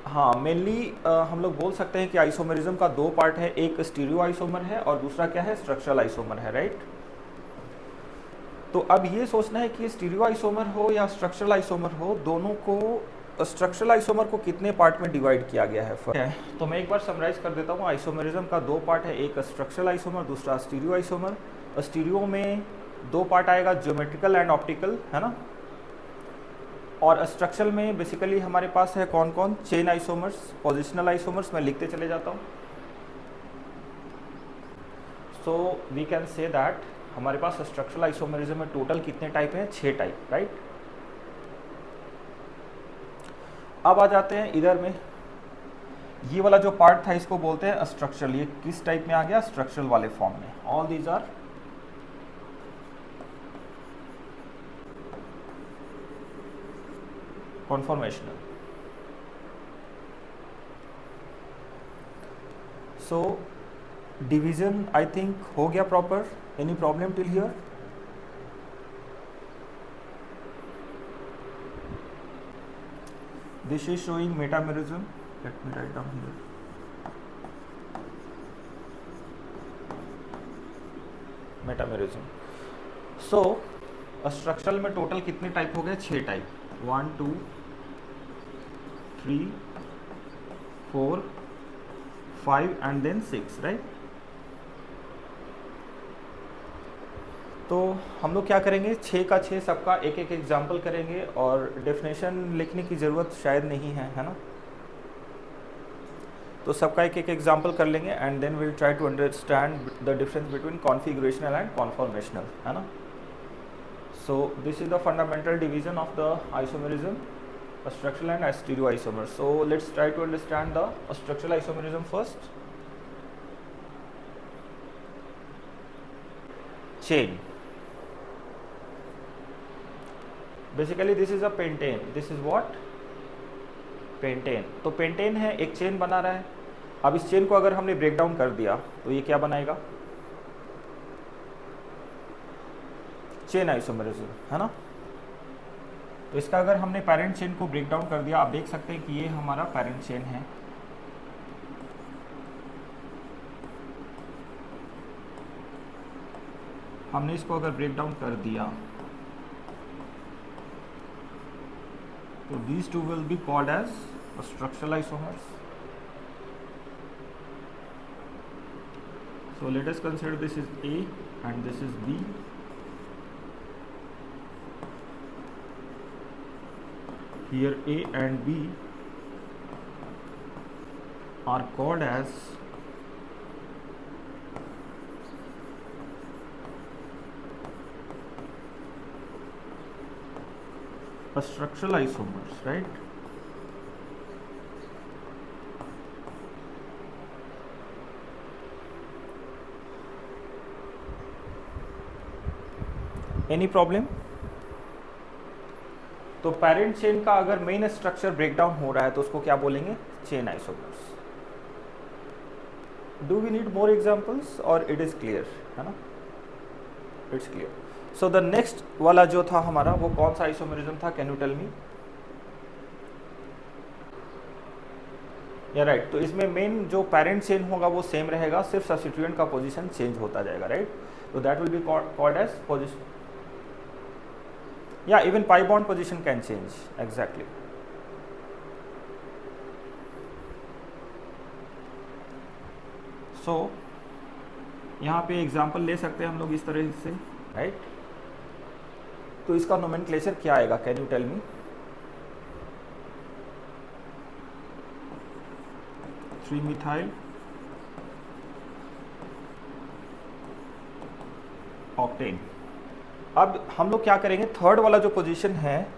हाँ, मेनली हम लोग बोल सकते हैं कि आइसोमेरिज्म का दो पार्ट है, एक स्टीरियो आइसोमर है और दूसरा क्या है, स्ट्रक्चरल आइसोमर है, राइट। तो अब ये सोचना है कि स्टीरियो आइसोमर हो या स्ट्रक्चरल आइसोमर हो, दोनों को स्ट्रक्चरल आइसोमर को कितने पार्ट में डिवाइड किया गया है। तो मैं एक बार समराइज कर देता हूँ। आइसोमेरिज्म का दो पार्ट है, एक स्ट्रक्चरल आइसोमर, दूसरा स्टीरियो आइसोमर। स्टीरियो में दो पार्ट आएगा, ज्योमेट्रिकल एंड ऑप्टिकल, है ना। और स्ट्रक्चरल में बेसिकली हमारे पास है कौन कौन, चेन आइसोमर्स, पोजिशनल आइसोमर्स। मैं लिखते चले जाता हूँ। So we can say that हमारे पास स्ट्रक्चरल आइसोमेरिज्म में टोटल कितने टाइप हैं, 6 टाइप, राइट। अब आ जाते हैं इधर में, ये वाला जो पार्ट था इसको बोलते हैं स्ट्रक्चरल। ये किस टाइप में आ गया, स्ट्रक्चरल वाले फॉर्म में। All these are conformational. So division I think हो गया proper. Any problem till here? This is showing metamerism. Let me write down here. Metamerism. So structural में टोटल कितने टाइप हो गए, 6 टाइप। 1 2 3 4 5 and then 6, right. तो हम लोग क्या करेंगे, 6 का 6 सबका एक एक एग्जाम्पल करेंगे और डेफिनेशन लिखने की ज़रूरत शायद नहीं है ना। तो सबका एक एक एग्जाम्पल कर लेंगे and then will try to understand the difference between configurational and conformational, है ना। So this is the fundamental division of the isomerism, structural and stereo isomer. So let's try to understand the structural isomerism first. Chain, basically this is a pentane. This is what, pentane. तो pentane है, एक chain बना रहा है। अब इस chain को अगर हमने ब्रेक डाउन कर दिया तो ये क्या बनाएगा, चेन आइसोमेरिज्म, है ना। तो इसका अगर हमने पेरेंट चेन को ब्रेक डाउन कर दिया, आप देख सकते हैं कि ये हमारा पेरेंट चेन है। हमने इसको अगर ब्रेक डाउन कर दिया तो these two will be called as structural isomers. So let us consider this is A and this is B. Here A and B are called as structural isomers, right? Any problem? तो parent chain का अगर main structure breakdown हो रहा है तो उसको क्या बोलेंगे, chain isomers. Do we need more examples और इट इज क्लियर, है ना, it's clear. So the next वाला जो था हमारा वो कौन सा आइसोमेरिज्म था, कैन यू टेल मी? या राइट। तो इसमें मेन जो पेरेंट चेन होगा वो सेम रहेगा, सिर्फ सब्स्टिट्यूएंट का पोजीशन चेंज होता जाएगा, राइट। तो that will be called as position, या even pi bond position can change, exactly. So यहाँ पे एग्जांपल ले सकते हैं हम लोग इस तरह से, राइट। तो इसका नोमेनक्लेचर क्या आएगा, can you tell me? Three methyl octane. अब हम लोग क्या करेंगे, थर्ड वाला जो पोजीशन है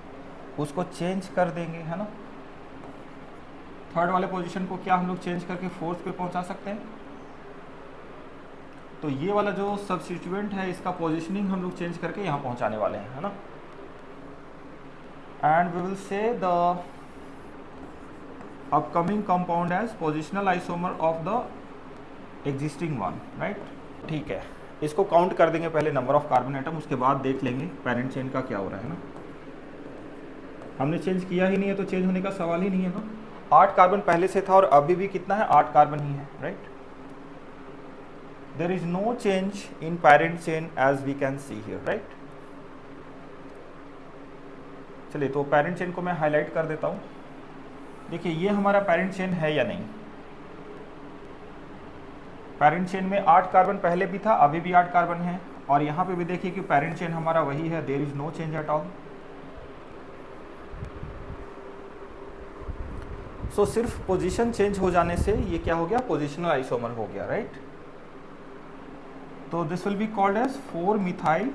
उसको चेंज कर देंगे, है ना। थर्ड वाले पोजीशन को क्या हम लोग चेंज करके फोर्थ पे पहुंचा सकते हैं। तो ये वाला जो सब्स्टिट्यूएंट है इसका पोजीशनिंग हम लोग चेंज करके यहाँ पहुँचाने वाले हैं, है ना। And we will say the upcoming compound as positional isomer of the existing one, right. ठीक है, इसको काउंट कर देंगे पहले नंबर ऑफ कार्बन एटम, उसके बाद देख लेंगे पेरेंट चेन का क्या हो रहा है ना। हमने चेंज किया ही नहीं है तो चेंज होने का सवाल ही नहीं है ना। 8 कार्बन पहले से था और अभी भी कितना है, 8 कार्बन ही है, right. There is no change in parent chain as we can see here, right. चलिए तो पैरेंट चेन को मैं हाईलाइट कर देता हूँ। देखिए ये हमारा पैरेंट चेन है या नहीं। पैरेंट चेन में 8 कार्बन पहले भी था, अभी भी 8 कार्बन है, और यहाँ पे भी देखिए कि पैरेंट चेन हमारा वही है, there is no change at all. So सिर्फ पोजीशन चेंज हो जाने से ये क्या हो गया, पोजिशनल आइसोमर हो गया, राइट। तो this will be called as 4 methyl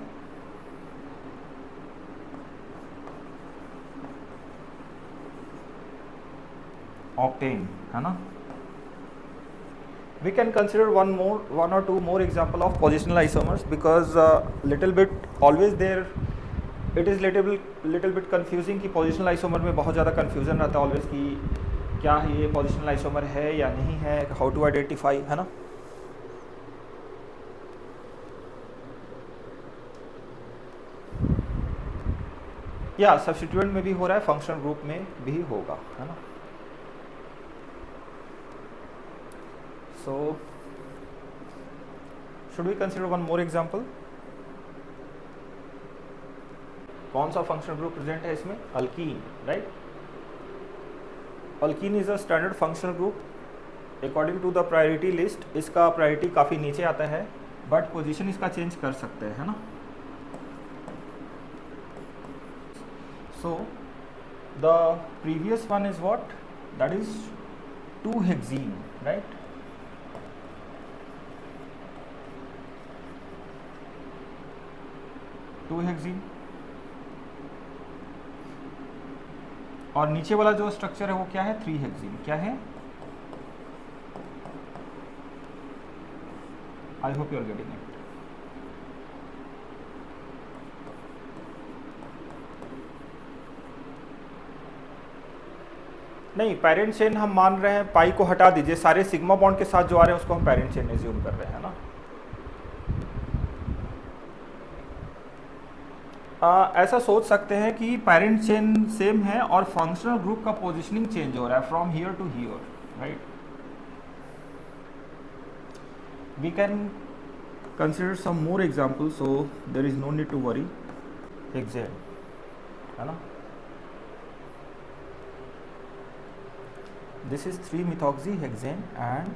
octane, है ना। We can consider one or two more example of positional isomers because little bit always there it is little bit confusing कि positional isomer में बहुत ज़्यादा confusion रहता है always कि क्या ये positional isomer है या नहीं है, how to identify, है ना। या सब्स्टिट्यूएंट में भी हो रहा है, फंक्शनल ग्रुप में भी होगा, है ना। So, should we consider one more example? कौन सा फंक्शनल ग्रुप प्रेजेंट है इसमें, alkene, right. Alkene is a standard functional group according to the priority list. इसका प्रायोरिटी काफ़ी नीचे आता है, बट पोजीशन इसका चेंज कर सकते हैं, है ना। So the previous one is what, that is 2-हेक्सीन, राइट। हेक्सीन, और नीचे वाला जो स्ट्रक्चर है वो क्या है, 3-हेक्सीन। क्या है, I hope you are getting it. नहीं, पैरेंट चेन हम मान रहे हैं, पाई को हटा दीजिए, सारे सिग्मा बॉन्ड के साथ जो आ रहे हैं उसको हम पैरेंट चेन एज्यूम कर रहे हैं ना। ऐसा सोच सकते हैं कि पेरेंट चेन सेम है और फंक्शनल ग्रुप का पोजीशनिंग चेंज हो रहा है from here to here, right. We can consider some more example, so there is no need to worry. Hexane, है ना। This is 3-methoxyhexane and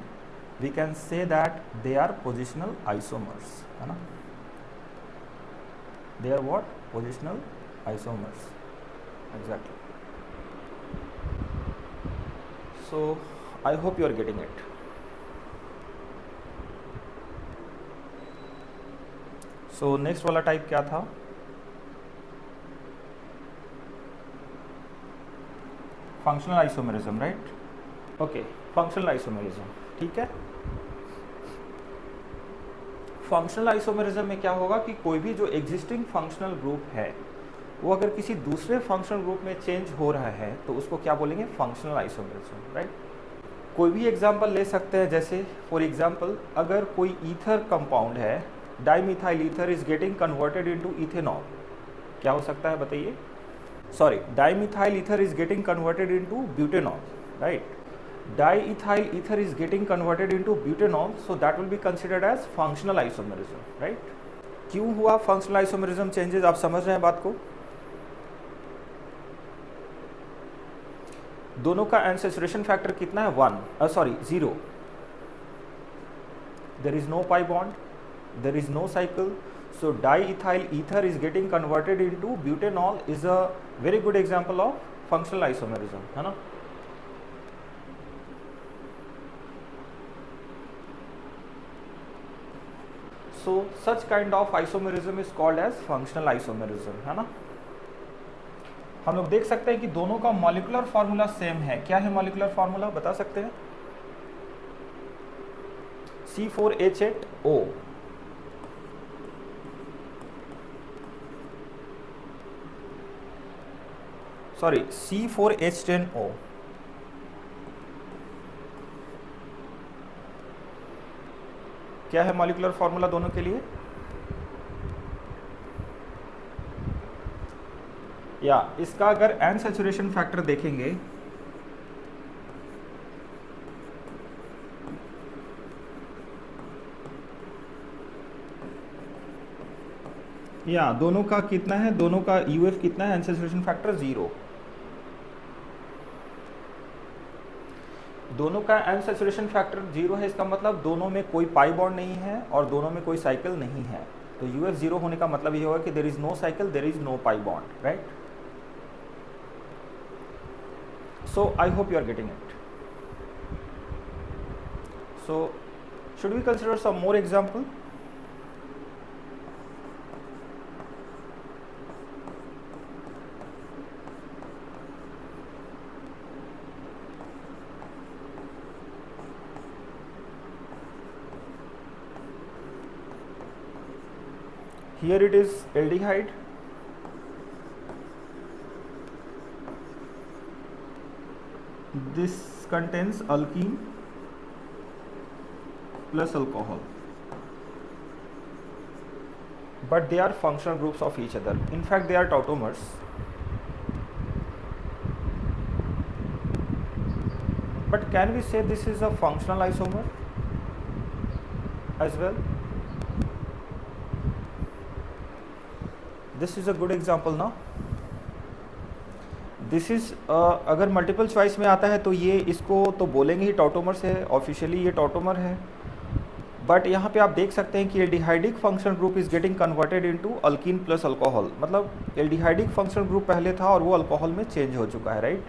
we can say that they are positional isomers, है ना। They are what? Positional isomers, exactly. So I hope you are getting it. So next वाला type क्या था, functional isomerism, right. Okay, functional isomerism, ठीक है। Functional isomerism में क्या होगा कि कोई भी जो एग्जिस्टिंग फंक्शनल ग्रुप है वो अगर किसी दूसरे फंक्शनल ग्रुप में चेंज हो रहा है तो उसको क्या बोलेंगे, फंक्शनल आइसोमेरिज्म, राइट। कोई भी एग्जांपल ले सकते हैं, जैसे फॉर एग्जांपल अगर कोई ईथर कंपाउंड है, dimethyl ether is getting converted into ethanol, क्या हो सकता है बताइए, sorry, dimethyl ether is getting converted into butanol, right. Diethyl ether is getting converted into butanol, so that will be considered as functional isomerism, right? क्यों हुआ functional isomerism changes, आप समझ रहे हैं बात को। दोनों का ancestration factor कितना है, 0. There is no pi bond, there is no cycle, so diethyl ether is getting converted into butanol is a very good example of functional isomerism, है ना। So such kind of isomerism is called as functional isomerism, है ना। हम लोग देख सकते हैं कि दोनों का मॉलिक्यूलर फार्मूला सेम है। क्या है मॉलिक्यूलर फार्मूला, बता सकते हैं, C4H8O, सॉरी C4H10O। क्या है मॉलिक्यूलर फार्मूला दोनों के लिए, या इसका अगर एन सैचुरेशन फैक्टर देखेंगे या दोनों का कितना है, दोनों का यूएफ कितना है, अनसैचुरेशन फैक्टर 0। दोनों का अनसैचुरेशन फैक्टर 0 है, इसका मतलब दोनों में कोई पाई बॉन्ड नहीं है और दोनों में कोई साइकिल नहीं है। तो यूएफ 0 होने का मतलब ये होगा कि there is no cycle, there is no pi bond, right. So I hope you are getting it. So should we consider some more example? Here it is aldehyde, this contains alkene plus alcohol, but they are functional groups of each other. In fact, they are tautomers. But can we say this is a functional isomer as well? This is a good example now. This is अगर multiple choice में आता है तो ये इसको तो बोलेंगे ही tautomer से, ऑफिशियली ये टॉटोमर है। बट यहाँ पे आप देख सकते हैं कि aldehydic functional group is getting converted into alkyne plus alcohol, मतलब एल्डिहाइडिक फंक्शनल ग्रुप पहले था और वो अल्कोहल में चेंज हो चुका है, right.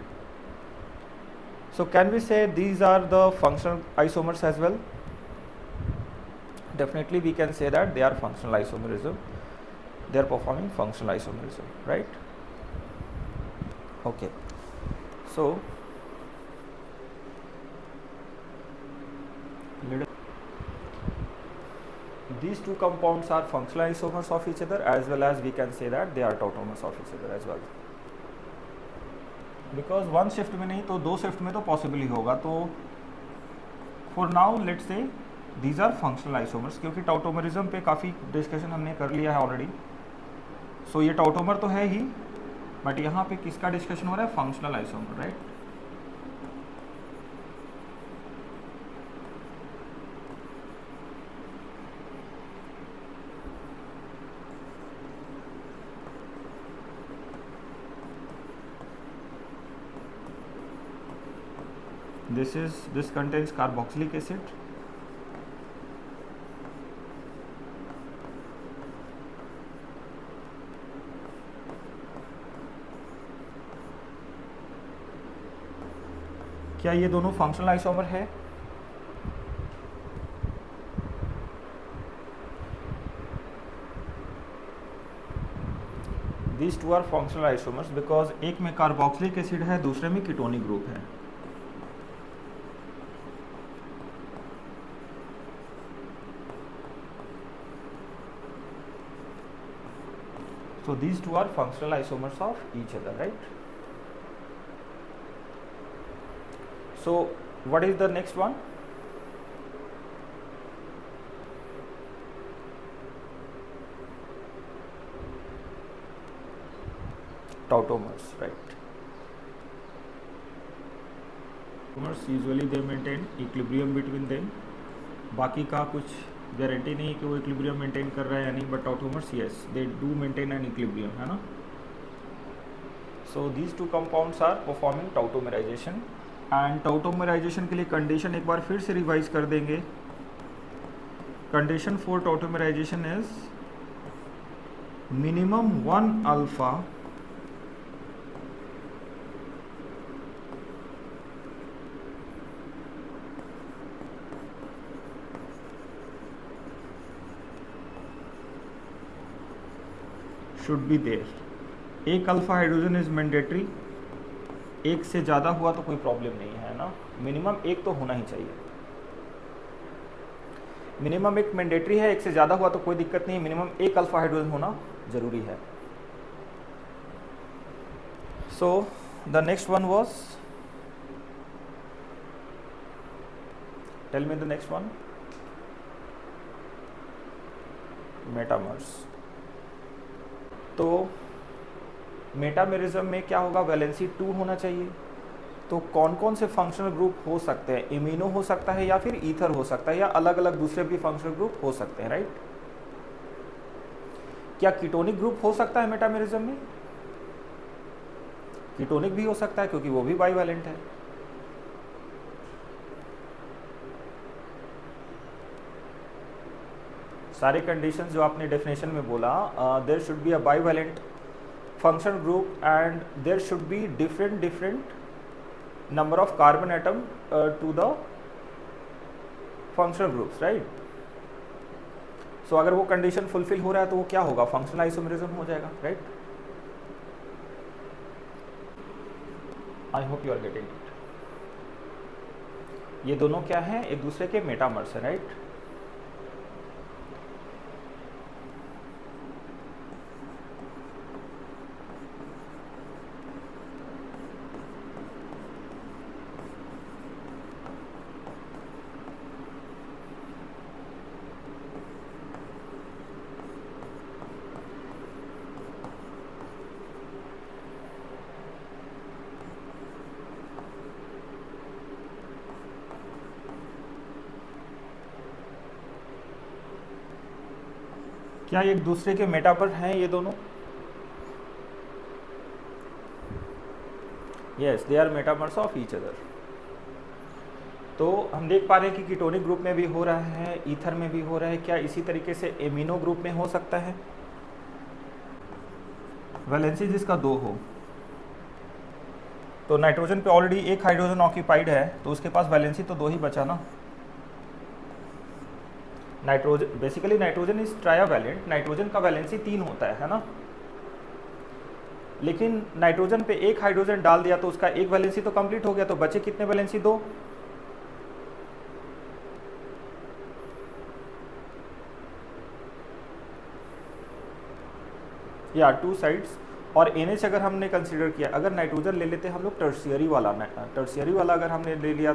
So can we say these are the functional isomers as well? Definitely we can say that they are functional isomerism, they are performing functional isomerism, right? Okay, so these two compounds are functional isomers of each other, as well as we can say that they are tautomers of each other as well. Because one shift में नहीं तो दो shift में तो possible ही होगा। तो for now let's say these are functional isomers, क्योंकि टाउटोमरिज्म पे काफ़ी डिस्कशन हमने कर लिया है ऑलरेडी। सो ये टाउटोमर तो है ही, बट यहाँ पे किसका डिस्कशन हो रहा है? Functional isomer, right. this contains carboxylic acid, क्या ये दोनों फंक्शनल आइसोमर है? These two are functional isomers because एक में कार्बोक्सिलिक एसिड है, दूसरे में कीटोनिक ग्रुप है। So these two are functional isomers of each other, right? So what is the next one? Tautomers, right? Tautomers usually they maintain equilibrium between them. बाकी का कुछ guarantee नहीं कि वो इक्विलिब्रियम मेंटेन कर रहा है या नहीं, but tautomers yes they do maintain an equilibrium, है ना। So these two compounds are performing tautomerisation, and tautomerisation के लिए कंडीशन एक बार फिर से रिवाइज कर देंगे। Condition for tautomerisation is minimum 1 alpha should be there. एक अल्फा हाइड्रोजन इज मैंडेटरी, एक से ज़्यादा हुआ तो कोई प्रॉब्लम नहीं है ना, मिनिमम एक तो होना ही चाहिए। मिनिमम एक मैंडेटरी है, एक से ज़्यादा हुआ तो कोई दिक्कत नहीं है, मिनिमम एक अल्फा हाइड्रोजन होना जरूरी है। So the next one was, tell me the next one, metamers. तो मेटामेरिज्म में क्या होगा? वैलेंसी 2 होना चाहिए। तो कौन कौन से फंक्शनल ग्रुप हो सकते हैं? इम्यूनो हो सकता है, या फिर ईथर हो सकता है, या अलग अलग दूसरे भी फंक्शनल ग्रुप हो सकते हैं, राइट। क्या कीटोनिक ग्रुप हो सकता है मेटामेरिज्म में? कीटोनिक भी हो सकता है क्योंकि वो भी बाइवैलेंट है। सारे कंडीशंस जो आपने डेफिनेशन में बोला, there should be a bivalent function group and there should be different number of carbon atom to the functional groups, right. So अगर वो कंडीशन फुलफिल हो रहा है तो वो क्या होगा? फंक्शनल आइसोमेरिज्म हो जाएगा, right. I hope you are getting it. ये दोनों क्या हैं? एक दूसरे के मेटामर्स है, राइट। क्या एक दूसरे के मेटामर हैं ये दोनों? Yes, they are metamers of each other. तो हम देख पा रहे हैं कि कीटोनिक ग्रुप में भी हो रहा है, ईथर में भी हो रहा है। क्या इसी तरीके से एमिनो ग्रुप में हो सकता है? वैलेंसी जिसका 2 हो, तो नाइट्रोजन पे ऑलरेडी एक हाइड्रोजन ऑक्यूपाइड है, तो उसके पास वैलेंसी तो 2 ही बचा ना। Nitrogen, basically nitrogen is trivalent, nitrogen का वैलेंसी 3 होता है ना। लेकिन नाइट्रोजन पे एक हाइड्रोजन डाल दिया तो उसका एक वैलेंसी तो कंप्लीट हो गया, तो बचे कितने वैलेंसी? 2। या 2 साइड्स। और NH अगर हमने कंसीडर किया, अगर नाइट्रोजन ले लेते हम लोग टर्शियरी वाला अगर हमने ले लिया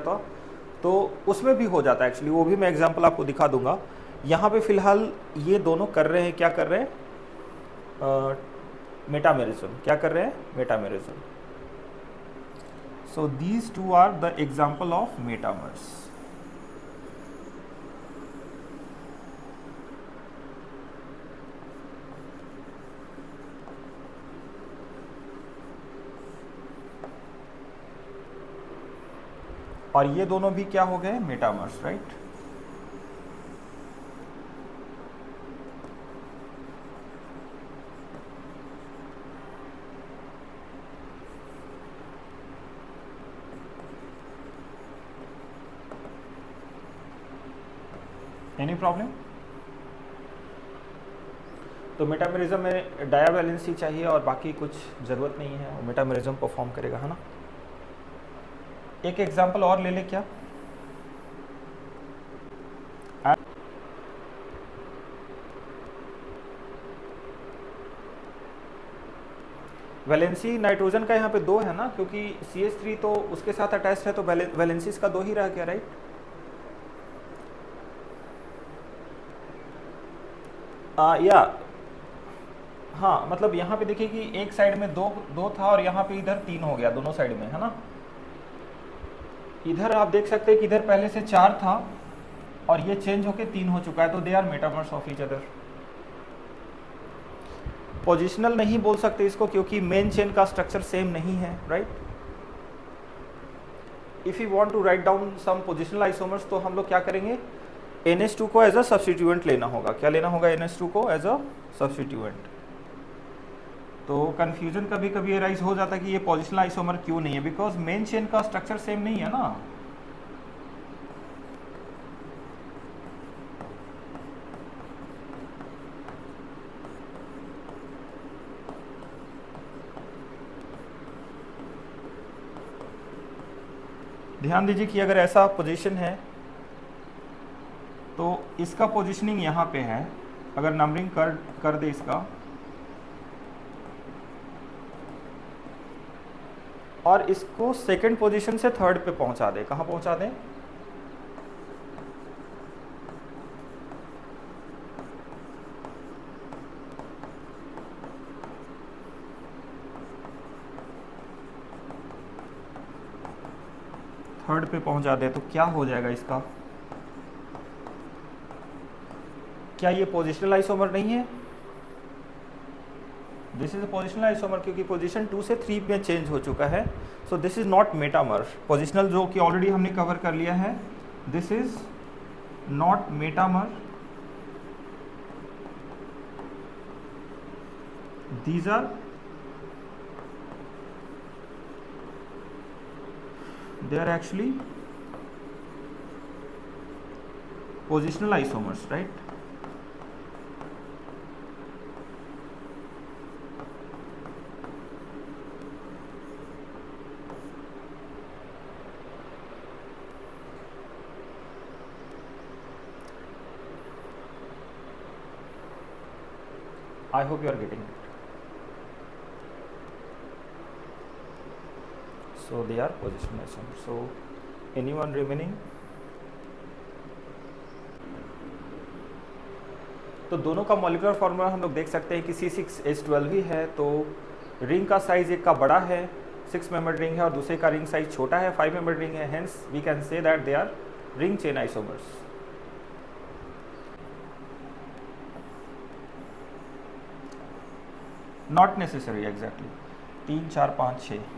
तो उसमें भी हो जाता है एक्चुअली, वो भी मैं एग्जांपल आपको दिखा दूंगा। यहाँ पे फिलहाल ये दोनों कर रहे हैं, क्या कर रहे हैं? मेटामेरिज्म। क्या कर रहे हैं? Metamerism. So these 2 are the example of metamers. और ये दोनों भी क्या हो गए? Metamers, right. Any problem? तो मेटामेरिज्म में डायावैलेंसी चाहिए और बाकी कुछ ज़रूरत नहीं है, वो मेटामेरिज्म परफॉर्म करेगा, है ना। एक एग्जांपल और ले ले क्या? वैलेंसी नाइट्रोजन का यहाँ पे 2 है ना, क्योंकि CH3 तो उसके साथ अटैच्ड है, तो वैलेंसीज का 2 ही रह गया, राइट। या हाँ, मतलब यहाँ पे देखिए कि एक साइड में 2 था और यहाँ पे इधर 3 हो गया, दोनों साइड में, है ना। इधर आप देख सकते हैं कि इधर पहले से 4 था और ये चेंज होके 3 हो चुका है, तो they are metamers of each other. Positional नहीं बोल सकते इसको क्योंकि मेन चेन का स्ट्रक्चर सेम नहीं है, right. If you want to write down some positional isomers तो हम लोग क्या करेंगे? NH2 को एज अ सब्स्टिट्यूएंट लेना होगा। क्या लेना होगा? NH2 को एज अ सब्स्टिट्यूएंट। तो कंफ्यूजन कभी कभी अराइज हो जाता है कि ये पोजिशनल आइसोमर क्यों नहीं है, बिकॉज मेन चेन का स्ट्रक्चर सेम नहीं है ना। ध्यान दीजिए कि अगर ऐसा पोजीशन है तो इसका पोजीशनिंग यहाँ पे है, अगर नंबरिंग कर दे इसका, और इसको सेकंड पोजीशन से थर्ड पे पहुंचा दे। कहाँ पहुंचा दें? थर्ड पे पहुंचा दे तो क्या हो जाएगा इसका? क्या ये पोजिशनल आइसोमर नहीं है? दिस इज पोजिशनल आइसोमर क्योंकि पोजीशन 2 से 3 में चेंज हो चुका है. सो this is not metamer. Positional जो कि ऑलरेडी हमने कवर कर लिया है, this is not metamer. These are they are actually positional isomers, right? I hope you are getting it. So they are positional isomers. So anyone remaining? तो दोनों का molecular formula हम लोग देख सकते हैं कि C6H12 ही है. तो रिंग का साइज एक का बड़ा है, 6 मेंबर रिंग है, और दूसरे का रिंग साइज छोटा है, 5 मेंबर रिंग है. Hence we can say that they are ring chain isomers. Not necessary exactly. 3 4 5 6.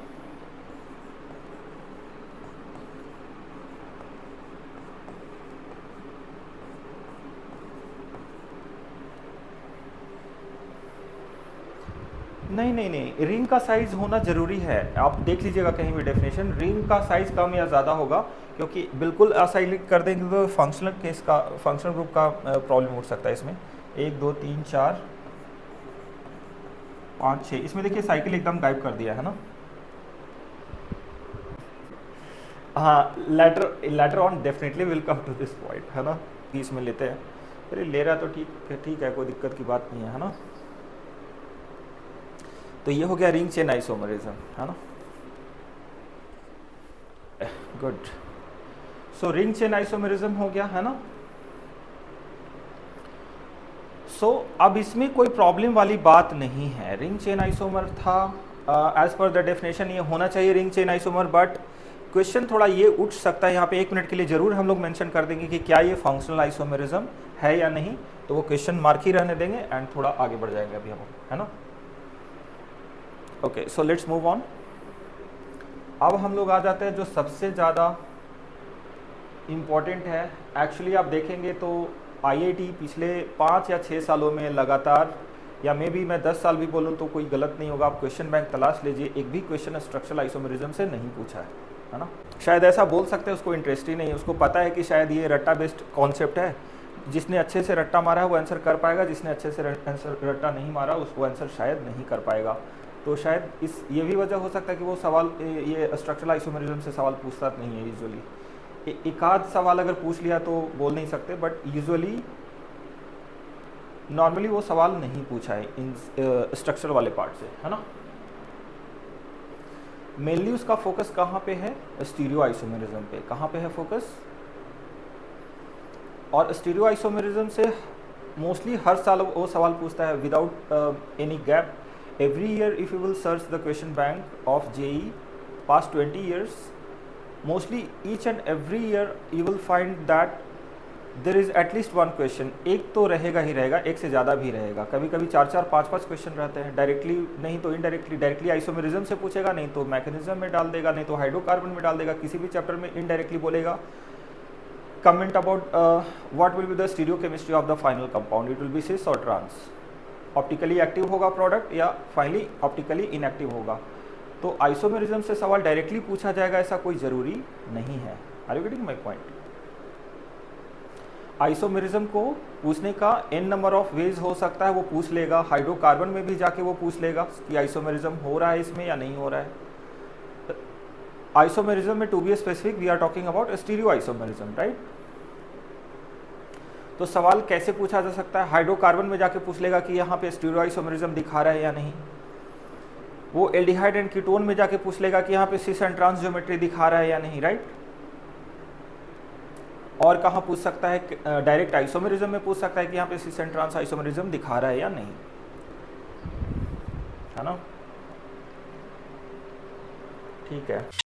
नहीं, रिंग का साइज होना जरूरी है. आप देख लीजिएगा कहीं भी डेफिनेशन, रिंग का साइज कम या ज़्यादा होगा, क्योंकि बिल्कुल असाइक्लिक कर देंगे तो फंक्शनल केस का, फंक्शनल ग्रुप का प्रॉब्लम उठ सकता है इसमें. 1 2 3 4 5 6. इसमें देखिए साइकिल एकदम गायब कर दिया है ना. हाँ, later on definitely will come to this point, है ना. इसमें लेते हैं. अरे ले रहा तो ठीक है, कोई दिक्कत की बात नहीं है ना. तो ये हो गया रिंग चेन आइसोमरिज्म, है ना. गुड. सो रिंग चेन आइसोमरिज्म हो गया, है ना. सो अब इसमें कोई प्रॉब्लम वाली बात नहीं है. रिंग चेन आइसोमर था, एज पर द डेफिनेशन ये होना चाहिए ring chain isomer. But question थोड़ा ये उठ सकता है यहाँ पे, 1 मिनट के लिए जरूर हम लोग मेंशन कर देंगे कि क्या ये फंक्शनल आइसोमरिज्म है या नहीं. तो वो क्वेश्चन मार्क ही रहने देंगे एंड थोड़ा आगे बढ़ जाएंगे अभी हम, है ना. Okay, so let's move on. अब हम लोग आ जाते हैं जो सबसे ज़्यादा इम्पॉर्टेंट है. एक्चुअली आप देखेंगे तो आईआईटी पिछले 5 या 6 सालों में लगातार, या मे बी मैं 10 साल भी बोलूँ तो कोई गलत नहीं होगा, आप क्वेश्चन बैंक तलाश लीजिए, एक भी क्वेश्चन स्ट्रक्चरल आइसोमरिज्म से नहीं पूछा है ना. शायद ऐसा बोल सकते हैं, उसको इंटरेस्ट ही नहीं है. उसको पता है कि शायद ये रट्टा बेस्ड कॉन्सेप्ट है, जिसने अच्छे से रट्टा मारा है वो आंसर कर पाएगा, जिसने अच्छे से रट्टा नहीं मारा उसको आंसर शायद नहीं कर पाएगा. तो शायद ये भी वजह हो सकता है कि वो सवाल, ये स्ट्रक्चरल आइसोमरिज्म से सवाल पूछता नहीं है यूजुअली. एक आध सवाल अगर पूछ लिया तो बोल नहीं सकते, बट यूजुअली नॉर्मली वो सवाल नहीं पूछा है इन स्ट्रक्चर वाले पार्ट से, है ना. मेनली उसका फोकस कहाँ पे है, स्टीरियो आइसोमरिज्म पे. कहाँ पे है फोकस. और स्टीरियो आइसोमरिज्म से मोस्टली हर साल वो सवाल पूछता है without any gap. Every year if you will search the question bank of JEE past 20 years, mostly each and every year you will find that there is at least one question. एक तो रहेगा ही रहेगा, एक से ज़्यादा भी रहेगा. कभी कभी 4 5 क्वेश्चन रहते हैं. डायरेक्टली नहीं तो इनडायरेक्टली. डायरेक्टली आइसोमरिज्म से पूछेगा, नहीं तो मैकेनिज्म में डाल देगा, नहीं तो हाइड्रोकार्बन में डाल देगा. किसी भी चैप्टर में इनडायरेक्टली बोलेगा comment about what will be the stereochemistry of the final compound. It will be cis or trans. Optically active होगा प्रोडक्ट या फाइनली ऑप्टिकली इनएक्टिव होगा. तो आइसोमरिज्म से सवाल डायरेक्टली पूछा जाएगा ऐसा कोई ज़रूरी नहीं है. Are you getting my point. Isomerism को पूछने का n नंबर ऑफ वेज हो सकता है, वो पूछ लेगा. हाइड्रोकार्बन में भी जाके वो पूछ लेगा कि आइसोमरिज्म हो रहा है इसमें या नहीं हो रहा है. आइसोमरिज्म में to be specific we are talking about stereo isomerism, right. तो सवाल कैसे पूछा जा सकता है. हाइड्रोकार्बन में जाके पूछ लेगा कि यहाँ पे स्टीरियो आइसोमरिज्म दिखा रहा है या नहीं. वो एल्डिहाइड एंड कीटोन में जाके पूछ लेगा कि यहाँ पे सिस एंड ट्रांस ज्योमेट्री दिखा रहा है या नहीं, राइट. और कहाँ पूछ सकता है, डायरेक्ट आइसोमरिज्म में पूछ सकता है कि यहाँ पे सिस एंड ट्रांस आइसोमरिज्म दिखा रहा है या नहीं, है ना. ठीक है.